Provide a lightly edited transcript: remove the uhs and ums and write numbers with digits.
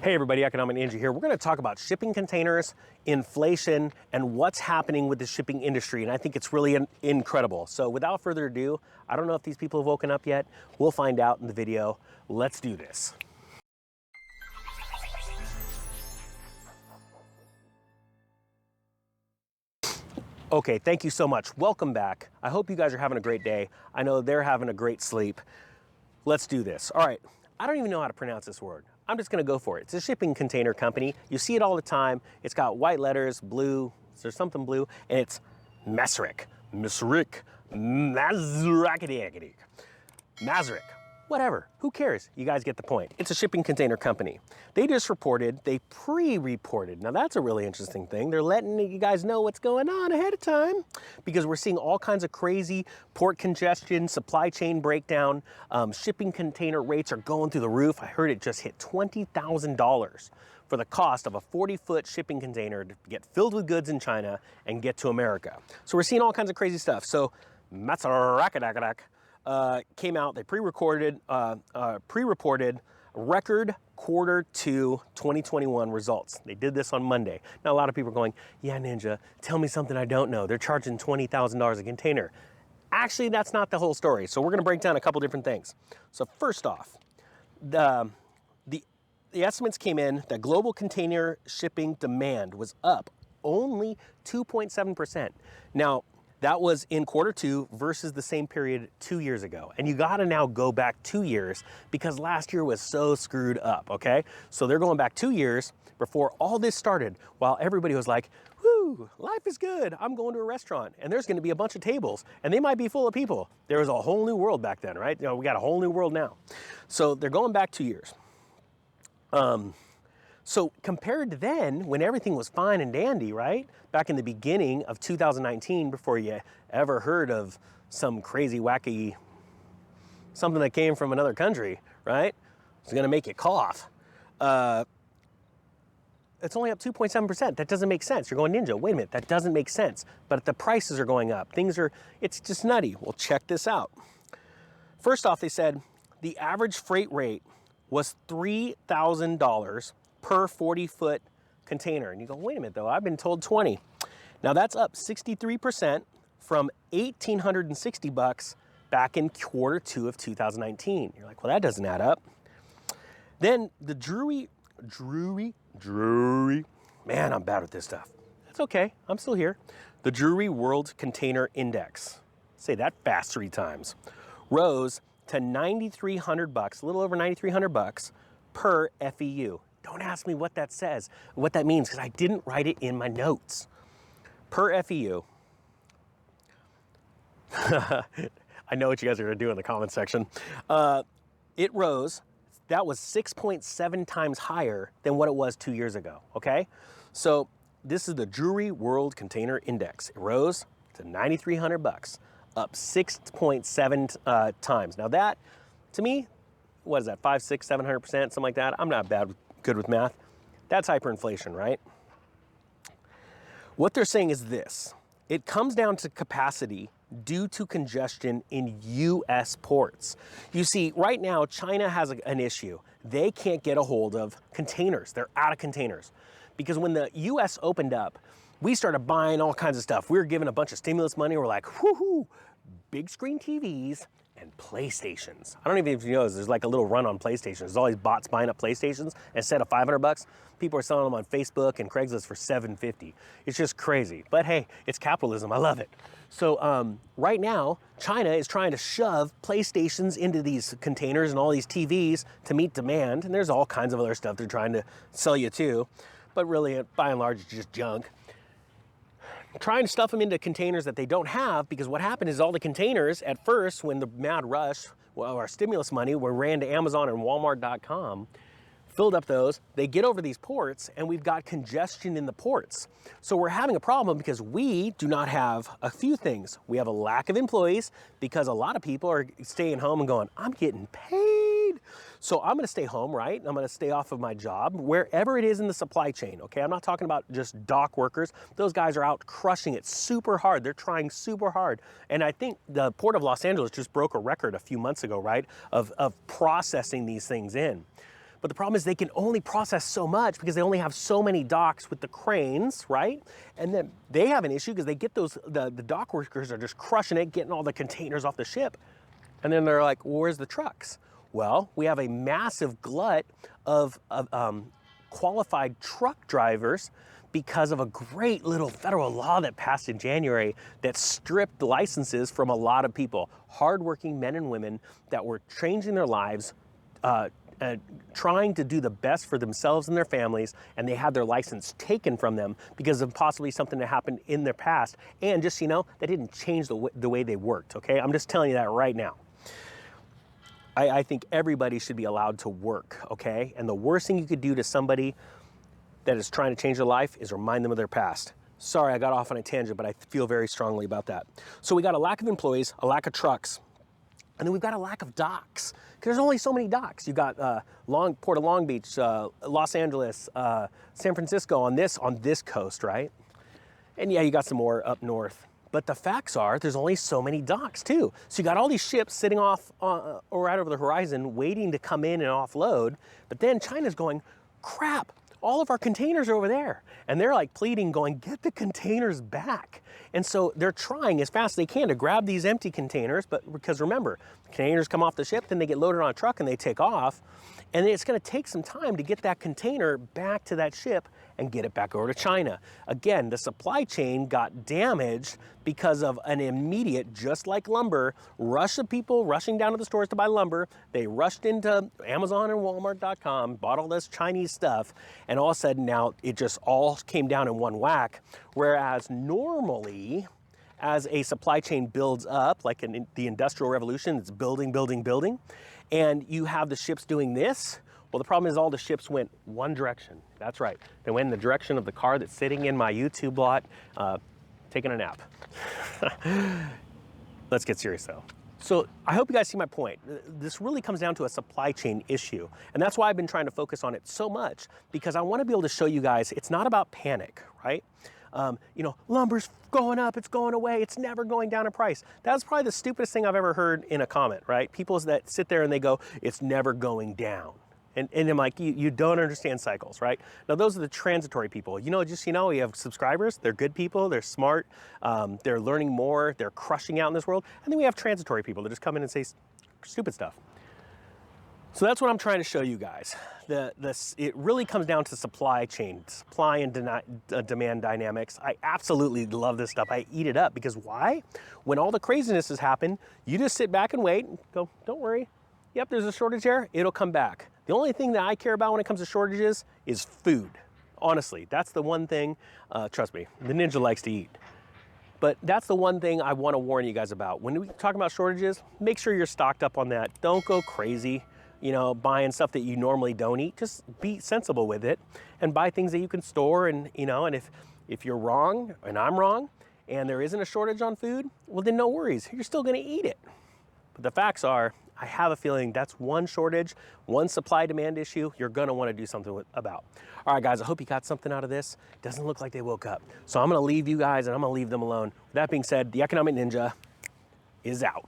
Hey everybody, Economic Ninja here. We're going to talk about shipping containers, inflation, and what's happening with the shipping industry. And I think it's really incredible. So without further ado, I don't know if these people have woken up yet. We'll find out in the video. Let's do this. Okay, thank you so much. Welcome back. I hope you guys are having a great day. I know they're having a great sleep. Let's do this. All right, I don't even know how to pronounce this word. I'm just gonna go for it. It's a shipping container company. You see it all the time. It's got white letters, blue, there's something blue, and it's Mazric, whatever, who cares? You guys get the point. It's a shipping container company. They just reported, they pre-reported. Now that's a really interesting thing. They're letting you guys know what's going on ahead of time because we're seeing all kinds of crazy port congestion, supply chain breakdown, shipping container rates are going through the roof. I heard it just hit $20,000 for the cost of a 40-foot shipping container to get filled with goods in China and get to America. So we're seeing all kinds of crazy stuff. So came out, they pre-reported record quarter 2 2021 results. They did this on Monday. Now a lot of people are going, yeah, Ninja, tell me something I don't know. They're charging $20,000 a container. Actually, that's not the whole story. So we're gonna break down a couple different things. So first off, the estimates came in that global container shipping demand was up only 2.7%. Now, that was in quarter 2 versus the same period 2 years ago. And you gotta now go back 2 years because last year was so screwed up, okay? So they're going back 2 years before all this started while everybody was like, whoo, life is good. I'm going to a restaurant and there's gonna be a bunch of tables and they might be full of people. There was a whole new world back then, right? You know, we got a whole new world now. So they're going back 2 years. So compared to then, when everything was fine and dandy, right? Back in the beginning of 2019, before you ever heard of some crazy, wacky, something that came from another country, right? It's gonna make you cough. It's only up 2.7%. That doesn't make sense. You're going, Ninja, wait a minute, that doesn't make sense. But the prices are going up. It's just nutty. Well, check this out. First off, they said the average freight rate was $3,000 per 40-foot container. And you go, wait a minute though, I've been told 20. Now that's up 63% from $1,860 back in quarter 2 of 2019. You're like, well, that doesn't add up. Then the Drury, man, I'm bad with this stuff. It's okay, I'm still here. The Drury World Container Index, say that fast 3 times, rose to $9,300, a little over $9,300 per FEU. Don't ask me what that says, what that means, because I didn't write it in my notes. Per FEU. I know what you guys are going to do in the comment section. It rose. That was 6.7 times higher than what it was 2 years ago, okay? So this is the Drury World Container Index. It rose to $9,300, up 6.7 times. Now that, to me, what is that, 5, 6, 700%, something like that? I'm not good with math. That's hyperinflation, right? What they're saying is this. It comes down to capacity due to congestion in US ports. You see, right now, China has an issue. They can't get a hold of containers. They're out of containers. Because when the US opened up, we started buying all kinds of stuff. We were given a bunch of stimulus money. We're like, whoo-hoo, big screen TVs and PlayStations. I don't even know if you know, there's like a little run on PlayStations. There's all these bots buying up PlayStations. Instead of $500, people are selling them on Facebook and Craigslist for $750. It's just crazy. But hey, it's capitalism. I love it. So right now, China is trying to shove PlayStations into these containers and all these TVs to meet demand. And there's all kinds of other stuff they're trying to sell you too. But really, by and large, it's just junk. Trying to stuff them into containers that they don't have, because what happened is all the containers at first, when the mad rush, well, our stimulus money, we ran to Amazon and Walmart.com, filled up those, they get over these ports and we've got congestion in the ports. So we're having a problem because we do not have a few things. We have a lack of employees because a lot of people are staying home and going, I'm getting paid. So I'm gonna stay home, right? I'm gonna stay off of my job, wherever it is in the supply chain, okay? I'm not talking about just dock workers. Those guys are out crushing it super hard. They're trying super hard. And I think the Port of Los Angeles just broke a record a few months ago, right? Of processing these things in. But the problem is they can only process so much because they only have so many docks with the cranes, right? And then they have an issue because they get those, the dock workers are just crushing it, getting all the containers off the ship. And then they're like, well, where's the trucks? Well, we have a massive glut of qualified truck drivers because of a great little federal law that passed in January that stripped the licenses from a lot of people, hardworking men and women that were changing their lives, trying to do the best for themselves and their families, and they had their license taken from them because of possibly something that happened in their past. And just so you know, that didn't change the way they worked, okay? I'm just telling you that right now. I think everybody should be allowed to work, okay? And the worst thing you could do to somebody that is trying to change their life is remind them of their past. Sorry, I got off on a tangent, but I feel very strongly about that. So we got a lack of employees, a lack of trucks, and then we've got a lack of docks. Because there's only so many docks. You got Port of Long Beach, Los Angeles, San Francisco on this coast, right? And yeah, you got some more up north. But the facts are there's only so many docks too. So you got all these ships sitting off or right over the horizon waiting to come in and offload. But then China's going, crap, all of our containers are over there. And they're like pleading, going, get the containers back. And so they're trying as fast as they can to grab these empty containers, but because remember, containers come off the ship, then they get loaded on a truck and they take off. And it's gonna take some time to get that container back to that ship and get it back over to China. Again, the supply chain got damaged because of an immediate, just like lumber, rush of people rushing down to the stores to buy lumber. They rushed into Amazon and Walmart.com, bought all this Chinese stuff, and all of a sudden now it just all came down in one whack. Whereas normally, as a supply chain builds up, like in the Industrial Revolution, it's building, building, building, and you have the ships doing this. Well, the problem is all the ships went one direction. That's right. They went in the direction of the car that's sitting in my YouTube lot, taking a nap. Let's get serious though. So I hope you guys see my point. This really comes down to a supply chain issue. And that's why I've been trying to focus on it so much, because I want to be able to show you guys it's not about panic, right? You know, lumber's going up, it's going away, it's never going down in price. That's probably the stupidest thing I've ever heard in a comment, right? People that sit there and they go, it's never going down. And I'm like, you don't understand cycles, right? Now, those are the transitory people. You know, just, you know, you have subscribers, they're good people, they're smart, they're learning more, they're crushing out in this world. And then we have transitory people that just come in and say stupid stuff. So that's what I'm trying to show you guys. It really comes down to supply chain, supply and demand dynamics. I absolutely love this stuff. I eat it up because why? When all the craziness has happened, you just sit back and wait and go, don't worry. Yep, there's a shortage there, it'll come back. The only thing that I care about when it comes to shortages is food. Honestly, that's the one thing, trust me, the ninja likes to eat. But that's the one thing I want to warn you guys about. When we talk about shortages, make sure you're stocked up on that. Don't go crazy, you know, buying stuff that you normally don't eat. Just be sensible with it and buy things that you can store. And, you know, and if you're wrong and I'm wrong and there isn't a shortage on food, well, then no worries. You're still going to eat it. But the facts are, I have a feeling that's one shortage, one supply demand issue you're gonna wanna do something about. All right, guys, I hope you got something out of this. Doesn't look like they woke up. So I'm gonna leave you guys and I'm gonna leave them alone. With that being said, the Economic Ninja is out.